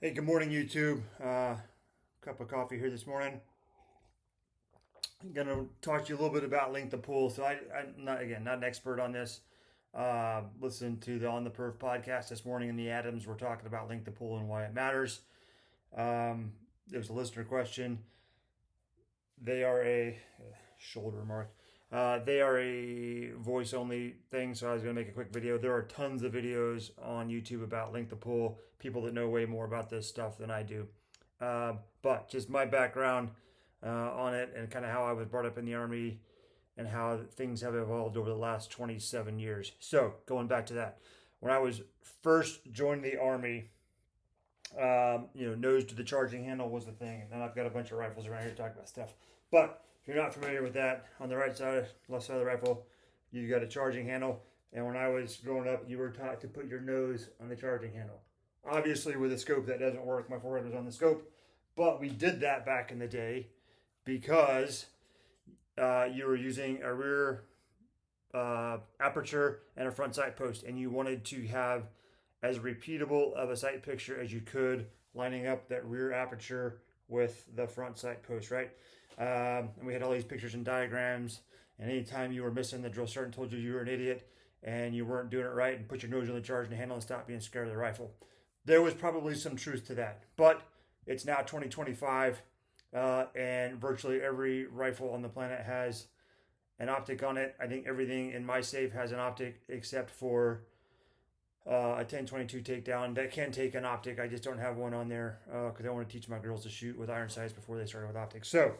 Hey, good morning, YouTube. Cup of coffee here this morning. I'm gonna talk to you a little bit about length of pull. So I'm not an expert on this. Listen to the On the Perf Podcast this morning in the Adams. We're talking about length of pull and why it matters. There was a listener question. They are a shoulder mark. They are a voice only thing, so I was going to make a quick video. There are tons of videos on YouTube about length of pull, people that know way more about this stuff than I do. But just my background on it and kind of how I was brought up in the Army and how things have evolved over the last 27 years. So going back to that, when I was first joining the Army, nose to the charging handle was the thing. And then I've got a bunch of rifles around here to talk about stuff. But if you're not familiar with that, on the right side, left side of the rifle, you got a charging handle. And when I was growing up, you were taught to put your nose on the charging handle. Obviously, with a scope, that doesn't work. My forehead was on the scope. But we did that back in the day because you were using a rear aperture and a front sight post. And you wanted to have as repeatable of a sight picture as you could, lining up that rear aperture with the front sight post, right? And we had all these pictures and diagrams, and anytime you were missing, the drill sergeant told you you were an idiot and you weren't doing it right, and put your nose on the charging handle and stop being scared of the rifle. There was probably some truth to that, but it's now 2025, and virtually every rifle on the planet has an optic on it. I think everything in my safe has an optic except for a 10-22 takedown that can take an optic. I just don't have one on there because I want to teach my girls to shoot with iron sights before they started with optics. So,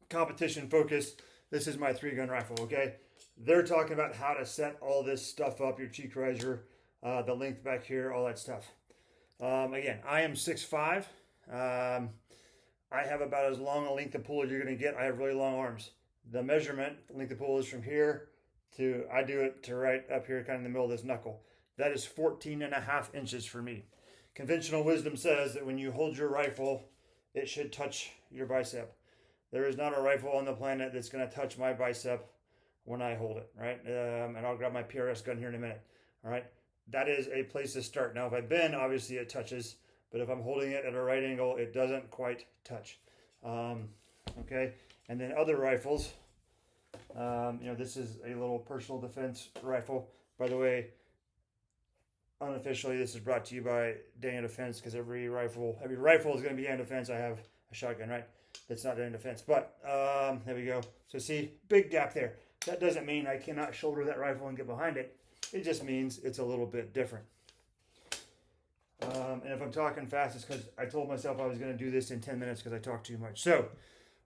competition focus. This is my 3-gun rifle, okay? They're talking about how to set all this stuff up, your cheek riser, the length back here, all that stuff. Again, I am 6'5". I have about as long a length of pull as you're going to get. I have really long arms. The measurement, length of pull is from here to, I do it to right up here, kind of in the middle of this knuckle. That is 14.5 inches for me. Conventional wisdom says that when you hold your rifle, it should touch your bicep. There is not a rifle on the planet that's going to touch my bicep when I hold it, right? And I'll grab my PRS gun here in a minute, all right? That is a place to start. Now, if I bend, obviously it touches, but if I'm holding it at a right angle, it doesn't quite touch, okay? And then other rifles, this is a little personal defense rifle. By the way, unofficially, this is brought to you by Daniel Defense, because every rifle is going to be Daniel Defense. I have a shotgun, right? That's not Daniel Defense, but there we go. So see, big gap there. That doesn't mean I cannot shoulder that rifle and get behind it. It just means it's a little bit different. And if I'm talking fast, it's because I told myself I was going to do this in 10 minutes because I talk too much. So when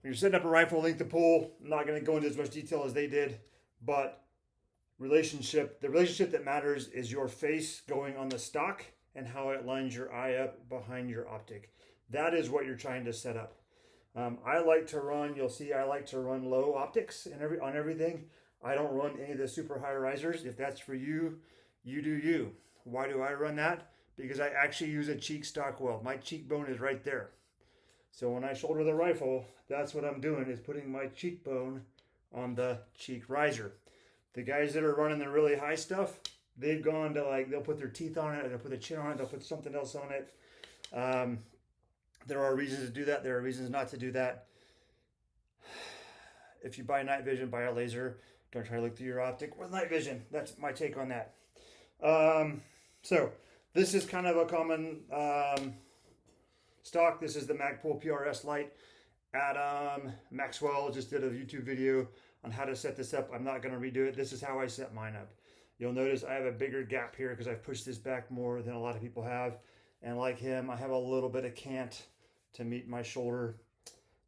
you're setting up a rifle, length of pull, I'm not going to go into as much detail as they did, but the relationship that matters is your face going on the stock and how it lines your eye up behind your optic. That is what you're trying to set up. I like to run, you'll see I like to run low optics on everything. I don't run any of the super high risers. If that's for you, you do you. Why do I run that? Because I actually use a cheek stock weld. My cheekbone is right there. So when I shoulder the rifle, that's what I'm doing, is putting my cheekbone on the cheek riser. The guys that are running the really high stuff, they've gone to they'll put their teeth on it, they'll put a chin on it, they'll put something else on it. There are reasons to do that. There are reasons not to do that. If you buy night vision, buy a laser. Don't try to look through your optic with night vision. That's my take on that. So this is kind of a common stock. This is the Magpul PRS Lite. Adam Maxwell just did a YouTube video on how to set this up. I'm not going to redo it. This is how I set mine up. You'll notice I have a bigger gap here because I've pushed this back more than a lot of people have. And like him, I have a little bit of cant to meet my shoulder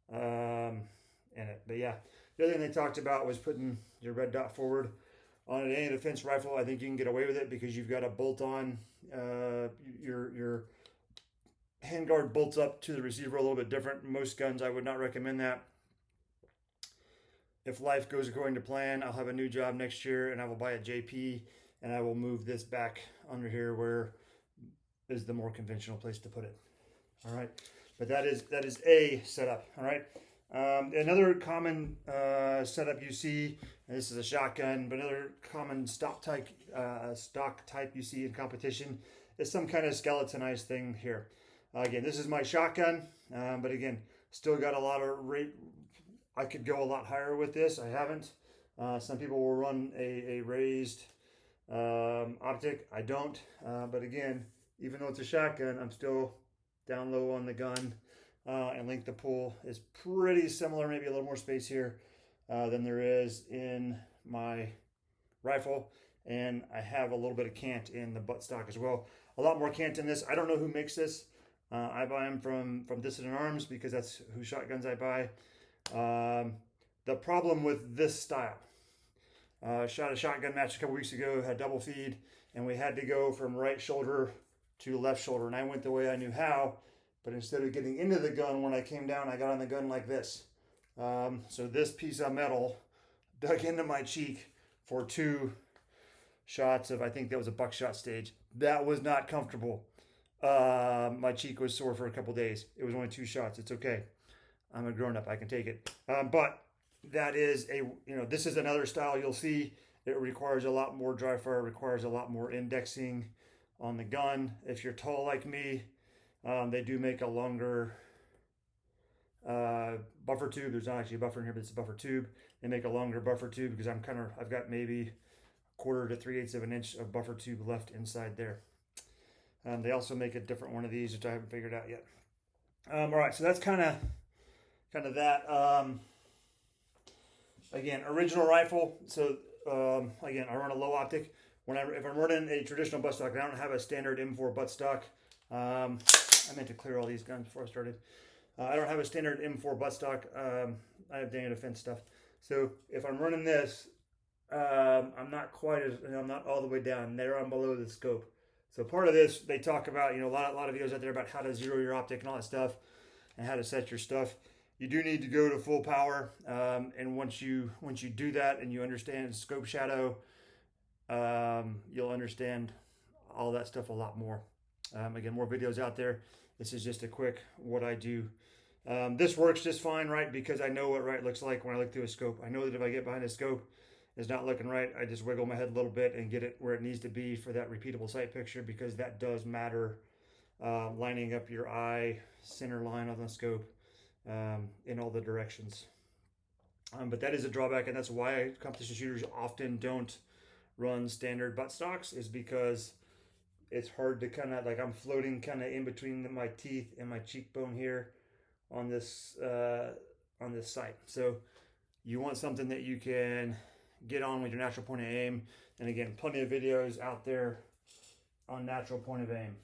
in it. But yeah, the other thing they talked about was putting your red dot forward on any defense rifle. I think you can get away with it because you've got a bolt on. Your handguard bolts up to the receiver a little bit different. Most guns, I would not recommend that. If life goes according to plan, I'll have a new job next year and I will buy a JP and I will move this back under here where is the more conventional place to put it. All right, but that is a setup. All right, another common setup you see, and this is a shotgun, but another common stock type you see in competition it's some kind of skeletonized thing here. Again, this is my shotgun, but again, still got a lot of rate. I could go a lot higher with this. I haven't. Some people will run a raised optic. I don't. But again, even though it's a shotgun, I'm still down low on the gun. And length of pull is pretty similar, maybe a little more space here than there is in my rifle. And I have a little bit of cant in the buttstock as well. A lot more cant in this. I don't know who makes this. I buy them from Dissident Arms because that's whose shotguns I buy. The problem with this style, shot a shotgun match a couple weeks ago, had double feed, and we had to go from right shoulder to left shoulder. And I went the way I knew how, but instead of getting into the gun, when I came down, I got on the gun like this. So this piece of metal dug into my cheek for 2 shots of, I think that was a buckshot stage. That was not comfortable. My cheek was sore for a couple days. It was only 2 shots. It's okay. I'm a grown up. I can take it. But that is this is another style you'll see. It requires a lot more dry fire, requires a lot more indexing on the gun. If you're tall like me, they do make a longer buffer tube. There's not actually a buffer in here, but it's a buffer tube. They make a longer buffer tube because I've got maybe 1/4 to 3/8 of an inch of buffer tube left inside there. They also make a different one of these, which I haven't figured out yet. All right, so that's kind of that. Again, original rifle. So again, I run a low optic. If I'm running a traditional buttstock, I don't have a standard M4 buttstock. I meant to clear all these guns before I started. I don't have a standard M4 buttstock. I have Daniel Defense stuff. So if I'm running this, I'm not I'm not all the way down there. I'm below the scope. So part of this, they talk about, a lot of videos out there about how to zero your optic and all that stuff, and how to set your stuff. You do need to go to full power, and once you do that and you understand scope shadow, you'll understand all that stuff a lot more. Again, more videos out there. This is just a quick what I do. This works just fine, right? Because I know what right looks like when I look through a scope. I know that if I get behind a scope, it's not looking right, I just wiggle my head a little bit and get it where it needs to be for that repeatable sight picture, because that does matter. Lining up your eye center line on the scope in all the directions. But that is a drawback, and that's why competition shooters often don't run standard buttstocks, is because it's hard to kind of, like, I'm floating kind of in between my teeth and my cheekbone here on this sight. So you want something that you can get on with your natural point of aim. And again, plenty of videos out there on natural point of aim.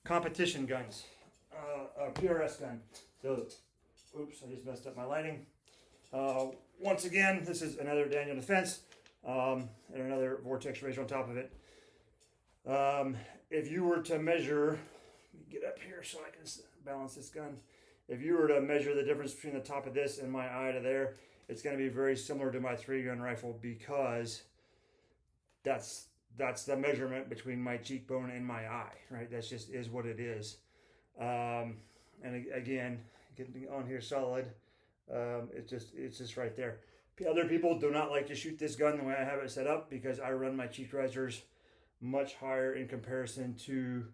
Competition guns, a PRS gun. So, oops, I just messed up my lighting. Once again, this is another Daniel Defense, and another Vortex razor on top of it. If you were to measure, get up here so I can balance this gun. If you were to measure the difference between the top of this and my eye to there, it's going to be very similar to my 3-gun rifle, because that's the measurement between my cheekbone and my eye, right? That's just is what it is. And again, getting on here solid, it's just right there. Other people do not like to shoot this gun the way I have it set up, because I run my cheek risers much higher in comparison to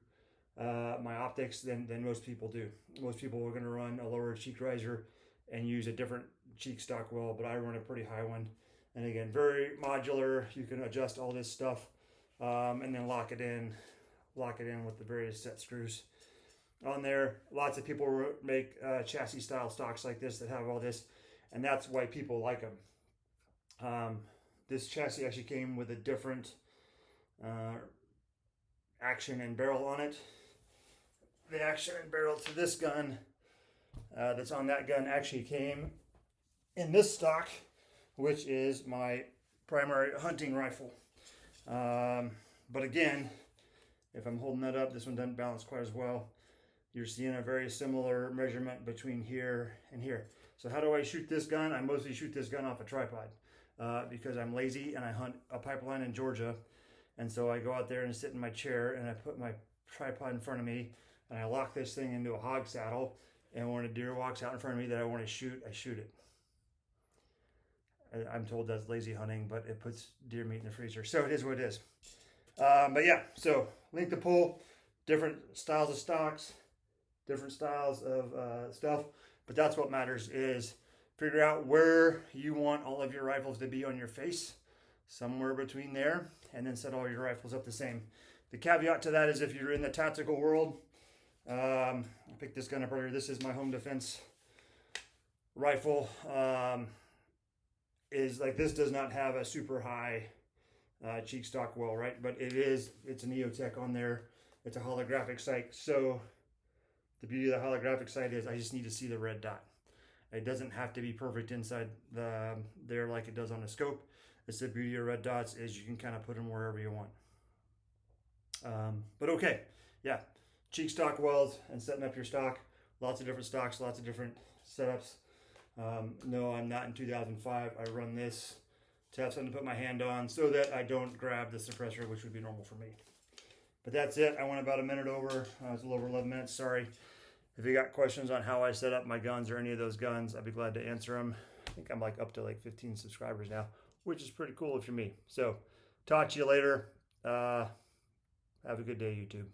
my optics than most people do. Most people are going to run a lower cheek riser and use a different cheek stock well, but I run a pretty high one. And again, very modular. You can adjust all this stuff and then lock it in with the various set screws on there. Lots of people make chassis style stocks like this that have all this, and that's why people like them. This chassis actually came with a different action and barrel on it. The action and barrel to this gun that's on that gun actually came in this stock, which is my primary hunting rifle. But again, if I'm holding that up, this one doesn't balance quite as well. You're seeing a very similar measurement between here and here. So how do I shoot this gun? I mostly shoot this gun off a tripod because I'm lazy and I hunt a pipeline in Georgia. And so I go out there and sit in my chair and I put my tripod in front of me and I lock this thing into a hog saddle. And when a deer walks out in front of me that I want to shoot, I shoot it. I'm told that's lazy hunting, but it puts deer meat in the freezer. So it is what it is. But yeah, so link to pull, different styles of stocks, different styles of stuff. But that's what matters, is figure out where you want all of your rifles to be on your face, somewhere between there, and then set all your rifles up the same. The caveat to that is if you're in the tactical world, I picked this gun up earlier. This is my home defense rifle. Is like, this does not have a super high cheek stock well, right? But it's an EOTech on there. It's a holographic sight. So the beauty of the holographic sight is I just need to see the red dot. It doesn't have to be perfect inside there like it does on the scope. It's the beauty of red dots, is you can kind of put them wherever you want. But okay, yeah, cheek stock wells and setting up your stock. Lots of different stocks, lots of different setups. No, I'm not in 2005. I run this to have something to put my hand on so that I don't grab the suppressor, which would be normal for me. But that's it. I went about a minute over. It's a little over 11 minutes. Sorry. If you got questions on how I set up my guns or any of those guns, I'd be glad to answer them. I think I'm like up to like 15 subscribers now, which is pretty cool if you're me. So talk to you later. Have a good day, YouTube.